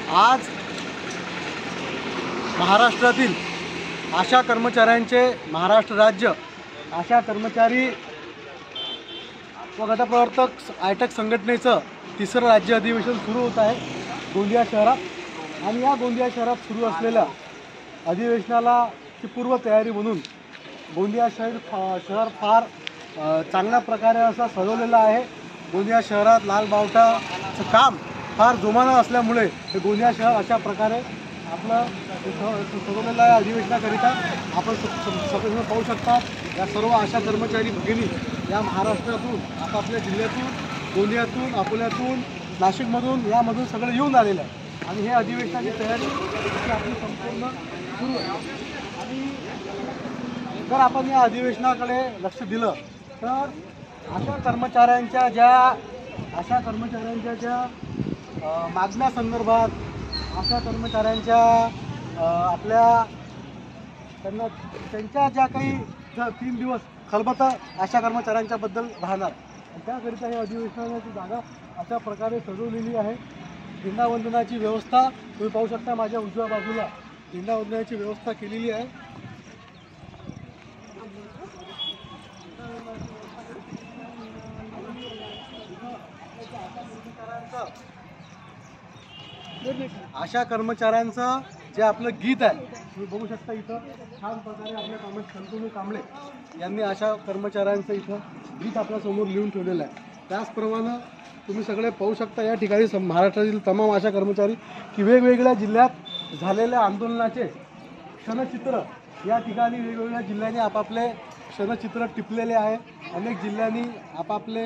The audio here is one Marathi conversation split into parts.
आज महाराष्ट्रातील आशा कर्मचाऱ्यांचे महाराष्ट्र राज्य आशा कर्मचारी व गटप्रवर्तक आयटक संघटनेचं तिसरं राज्य अधिवेशन सुरू होत आहे गोंदिया शहरात। आणि या गोंदिया शहरात सुरू असलेल्या अधिवेशनाला ची पूर्वतयारी म्हणून गोंदिया शहर फार चांगल्या प्रकारे असा सजवलेला आहे। गोंदिया शहरात लाल बावटाचं काम फार जोमानं असल्यामुळे हे गोंदिया शहर अशा प्रकारे आपलं सजवलेलं आहे अधिवेशनाकरिता। आपण सगळे पाहू शकता या सर्व आशा कर्मचारी भगिनी या महाराष्ट्रातून आपापल्या जिल्ह्यातून गोंदियातून अकोल्यातून नाशिकमधून यामधून सगळे येऊन आलेले आहे आणि हे अधिवेशनाची तयारी आपली संपूर्ण सुरू आहे। आणि जर आपण या अधिवेशनाकडे लक्ष दिलं तर आशा कर्मचाऱ्यांच्या ज्या मागण्यासंदर्भात आशा कर्मचाऱ्यांच्या त्यांच्या ज्या काही 3 दिवस खलबतं आशा कर्मचाऱ्यांच्याबद्दल राहणार त्याकरिता या अधिवेशनाची जागा अशा प्रकारे सजवलेली आहे। झेंडावंदनाची व्यवस्था तुम्ही पाहू शकता माझ्या उजव्या बाजूला झेंडावंदनाची व्यवस्था केलेली आहे। आशा कर्मचाऱ्यांचं जे आपलं गीत आहे तुम्ही बघू शकता इथं छान प्रकारे आपल्या शंतनू कांबळे यांनी आशा कर्मचाऱ्यांचं इथं गीत आपल्यासमोर लिहून ठेवलेलं आहे। त्याचप्रमाणे तुम्ही सगळे पाहू शकता या ठिकाणी महाराष्ट्रातील तमाम आशा कर्मचारी की वेगवेगळ्या जिल्ह्यात झालेल्या आंदोलनाचे क्षणचित्र या ठिकाणी वेगवेगळ्या जिल्ह्यांनी आपापले क्षणचित्र टिपलेले आहे। अनेक जिल्ह्यांनी आपापले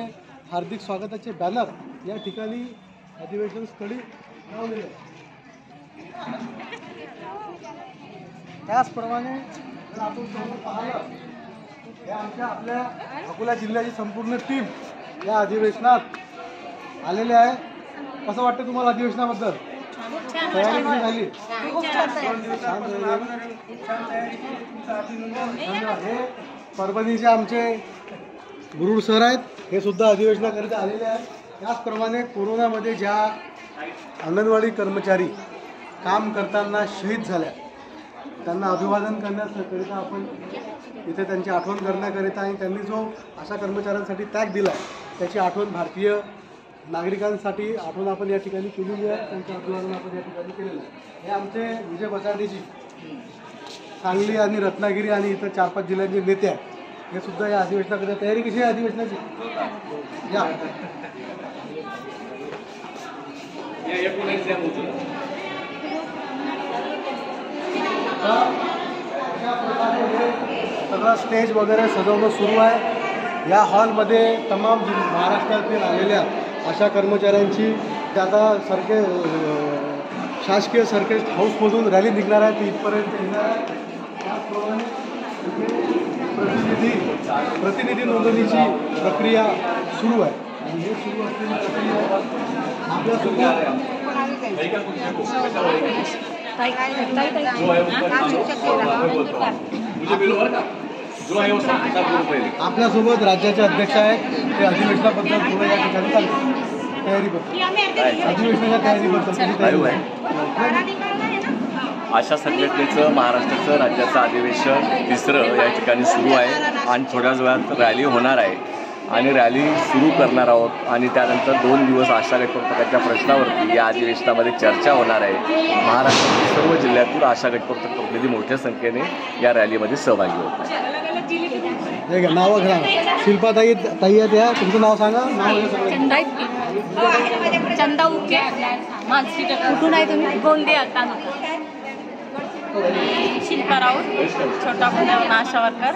हार्दिक स्वागताचे बॅनर या ठिकाणी अधिवेशन स्थळी लावलेले आहे। त्याचप्रमाणे जर आपण पाहिलं या आपल्या अकोला जिल्ह्याची संपूर्ण टीम या अधिवेशनात आलेले आहे। कसं वाटतं तुम्हाला अधिवेशनाबद्दल? तयारी कशी झाली? हे परभणीचे आमचे गुरुड सर आहेत हे सुद्धा अधिवेशनाकरिता आलेले आहेत। त्याचप्रमाणे कोरोनामध्ये ज्या अंगणवाडी कर्मचारी काम करताना शहीद झाल्या त्यांना अभिवादन करण्याकरिता आपण इथे त्यांची आठवण करण्याकरिता आणि त्यांनी जो आशा कर्मचाऱ्यांसाठी त्याग दिला त्याची आठवण भारतीय नागरिकांसाठी आठवण आपण या ठिकाणी केलेली आहे। त्यांचं अभिवादन आपण या ठिकाणी केलेलं आहे। हे आमचे विजय बचाडेजी सांगली आणि रत्नागिरी आणि इतर 4-5 जिल्ह्यांचे नेते आहेत हे सुद्धा या अधिवेशनाकरिता तयारी कशी आहे अधिवेशनाची? या अशा प्रकारे हे सगळं स्टेज वगैरे सजवणं सुरू आहे। या हॉलमध्ये तमाम महाराष्ट्रातील आलेल्या आशा कर्मचाऱ्यांची आता शासकीय सर्किट हाऊसमधून रॅली निघणार आहे ती इथपर्यंत येणार आहे। त्याचप्रमाणे प्रतिनिधी नोंदणीची प्रक्रिया सुरू आहे आणि हे सुरू असलेली प्रक्रिया आपल्यासोबत आपल्यासोबत राज्याचे अध्यक्ष आहेत ते अधिवेशनाबद्दल थोडं या ठिकाणी सांगतात तयारीबद्दल अधिवेशनाच्या तयारीबद्दल कशी तयारी आहे? आशा संघटनेचं महाराष्ट्राचं राज्याचं अधिवेशन तिसरं या ठिकाणी सुरू आहे आणि थोड्याच वेळात रॅली होणार आहे आणि रॅली सुरू करणार आहोत आणि त्यानंतर 2 दिवस आशा गटप्रवर्तकांच्या प्रश्नावरती या अधिवेशनामध्ये चर्चा होणार आहे। महाराष्ट्रातील सर्व जिल्ह्यातून आशा गटप्रवर्तक प्रतिनिधी मोठ्या संख्येने या रॅलीमध्ये सहभागी होत आहेत। नाव घ्या शिल्पाताई आहेत या तुमचं नाव सांगा। चंदा उके कुठून आहे तुम्ही? गोंदिया तालुका। शिल्पा राऊत छोटा पुण्याहून आशा वर्कर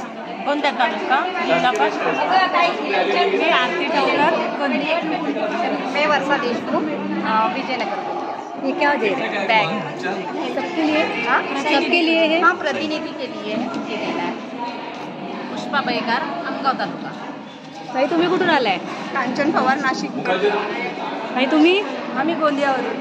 गोंदिया तालुका जिल्हा मी आरती ठवकर मैं वर्षा देशमुख विजयनगर। ये क्या दे रहे हैं? बैग सबके लिए? हाँ सबके लिए है? हाँ प्रतिनिधि के लिए है ये देना है। पुष्पा बैकार आमगाव तालुका। भाई तुम्ही कुठून आलाय? कांचन पवार नाशिक। भाई तुम्ही? आम्ही गोंदियावरून।